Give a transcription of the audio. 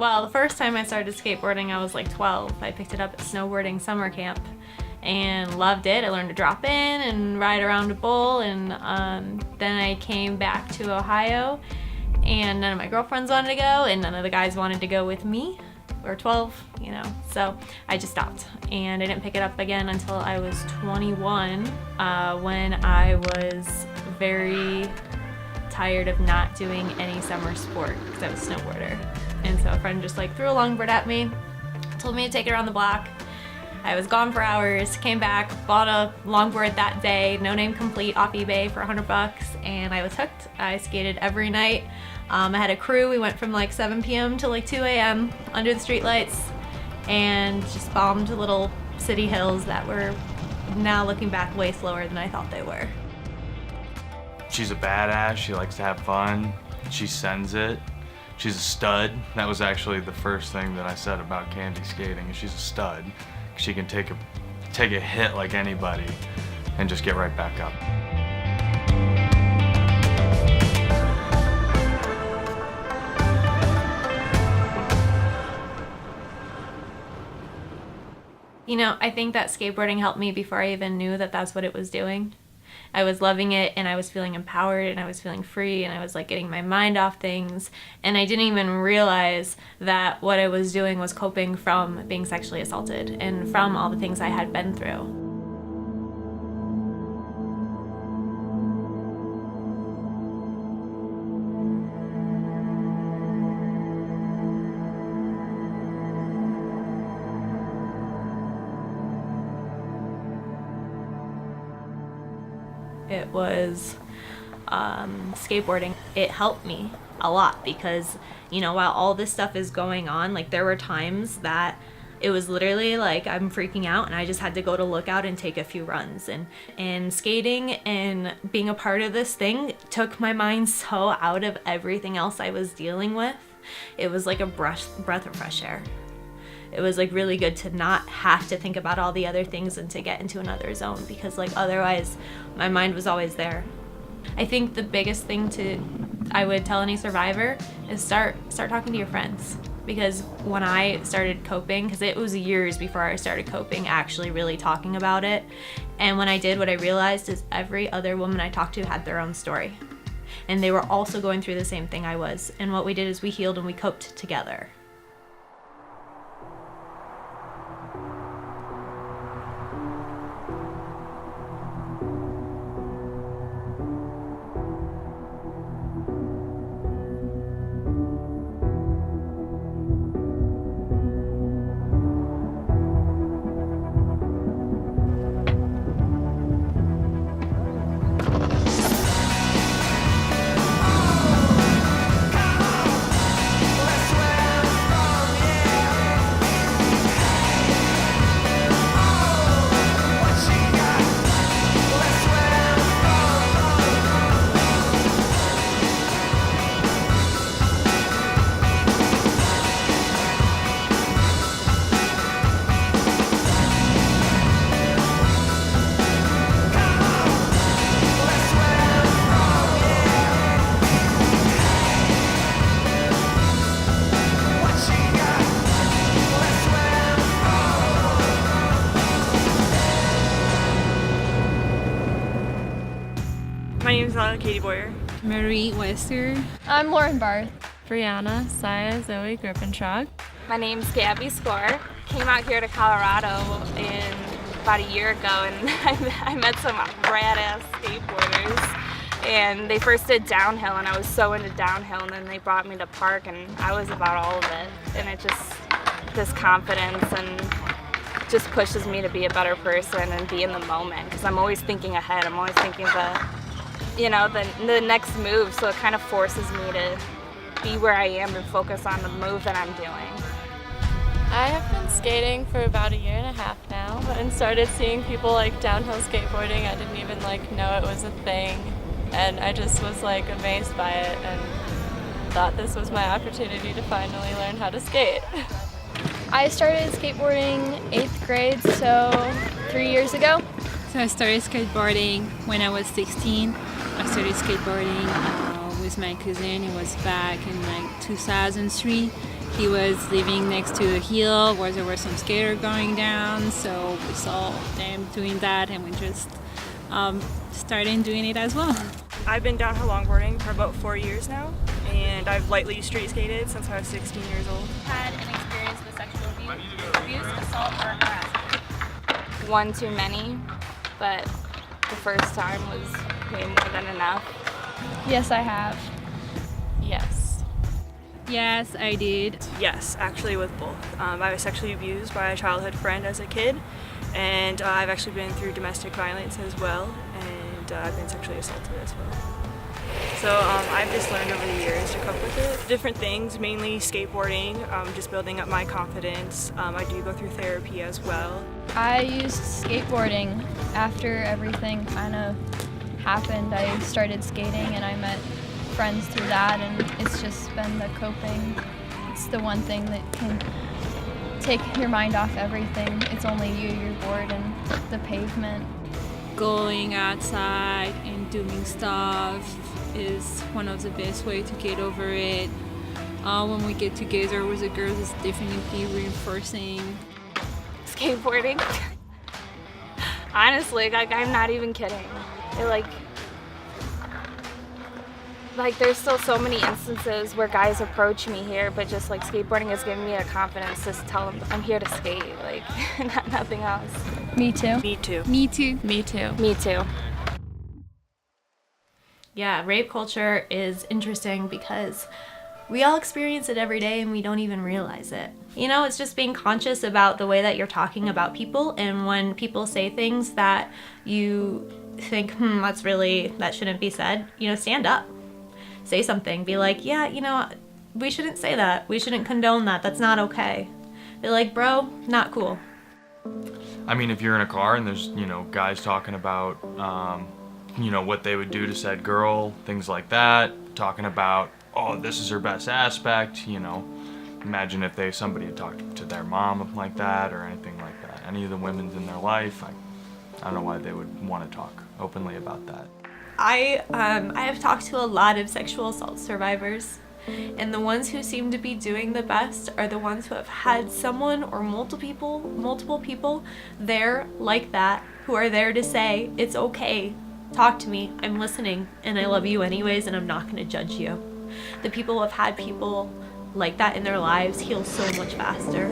Well, the first time I started skateboarding, I was like 12. I picked it up at snowboarding summer camp and loved it. I learned to drop in and ride around a bowl, and then I came back to Ohio, and none of my girlfriends wanted to go, and none of the guys wanted to go with me. We were 12, you know, so I just stopped, and I didn't pick it up again until I was 21, when I was very tired of not doing any summer sport because I was a snowboarder. And so a friend just like threw a longboard at me, told me to take it around the block. I was gone for hours, came back, bought a longboard that day, no name complete, off eBay for $100, and I was hooked. I skated every night. I had a crew. We went from like 7 p.m. to like 2 a.m. under the streetlights and just bombed little city hills that were, now looking back, way slower than I thought they were. She's a badass. She likes to have fun. She sends it. She's a stud. That was actually the first thing that I said about Candy skating, is she's a stud. She can take a hit like anybody and just get right back up. You know, I think that skateboarding helped me before I even knew that that's what it was doing. I was loving it, and I was feeling empowered, and I was feeling free, and I was like getting my mind off things, and I didn't even realize that what I was doing was coping from being sexually assaulted and from all the things I had been through. It was skateboarding. It helped me a lot because, you know, while all this stuff is going on, like there were times that it was literally like I'm freaking out and I just had to go to Lookout and take a few runs. And skating and being a part of this thing took my mind so out of everything else I was dealing with. It was like a breath of fresh air. It was like really good to not have to think about all the other things and to get into another zone, because like otherwise my mind was always there. I think the biggest thing I would tell any survivor is start talking to your friends, because when I started coping, because it was years before I started coping, actually really talking about it, and when I did, what I realized is every other woman I talked to had their own story, and they were also going through the same thing I was, and what we did is we healed and we coped together. My name is Katie Boyer. Marie Wester. I'm Lauren Barth. Brianna, Saya, Zoe Grippentrog. My name's Gabby Score. Came out here to Colorado about a year ago, and I met some rad-ass skateboarders. And they first did downhill, and I was so into downhill, and then they brought me to park, and I was about all of it. And it just, this confidence and just pushes me to be a better person and be in the moment, because I'm always thinking ahead. I'm always thinking the next move, so it kind of forces me to be where I am and focus on the move that I'm doing. I have been skating for about a year and a half now and started seeing people like downhill skateboarding. I didn't even know it was a thing, and I just was amazed by it and thought this was my opportunity to finally learn how to skate. I started skateboarding 8th grade, so 3 years ago. So I started skateboarding when I was 16. I started skateboarding with my cousin. It was back in 2003, He was living next to a hill where there were some skaters going down, so we saw them doing that and we just started doing it as well. I've been downhill longboarding for about 4 years now, and I've lightly street skated since I was 16 years old. Had an experience with sexual abuse, assault, or harassment. One too many, but the first time was way more than enough. Yes, I have. Yes. Yes, I did. Yes, actually with both. I was sexually abused by a childhood friend as a kid, and I've actually been through domestic violence as well, and I've been sexually assaulted as well. So I've just learned over the years to cope with it. Different things, mainly skateboarding, just building up my confidence. I do go through therapy as well. I used skateboarding after everything kind of happened. I started skating and I met friends through that, and it's just been the coping. It's the one thing that can take your mind off everything. It's only you're bored, and the pavement. Going outside and doing stuff is one of the best ways to get over it. When we get together with the girls, it's definitely reinforcing. Skateboarding. Honestly, like, I'm not even kidding. It, like there's still so many instances where guys approach me here, but just like skateboarding has given me the confidence to tell them I'm here to skate, like nothing else. Me too. Me too. Me too. Me too. Me too. Yeah, rape culture is interesting because we all experience it every day and we don't even realize it. You know, it's just being conscious about the way that you're talking about people, and when people say things that you think, that shouldn't be said, you know, stand up. Say something. Be like, yeah, you know, we shouldn't say that. We shouldn't condone that. That's not okay. Be like, bro, not cool. I mean, if you're in a car and there's, you know, guys talking about, you know, what they would do to said girl, things like that, talking about, oh, this is her best aspect, you know, imagine if somebody had talked to their mom like that or anything like that. Any of the women in their life, I don't know why they would want to talk openly about that. I have talked to a lot of sexual assault survivors, and the ones who seem to be doing the best are the ones who have had someone or multiple people there like that, who are there to say, it's okay, talk to me, I'm listening, and I love you anyways, and I'm not going to judge you. The people who have had people like that in their lives heal so much faster.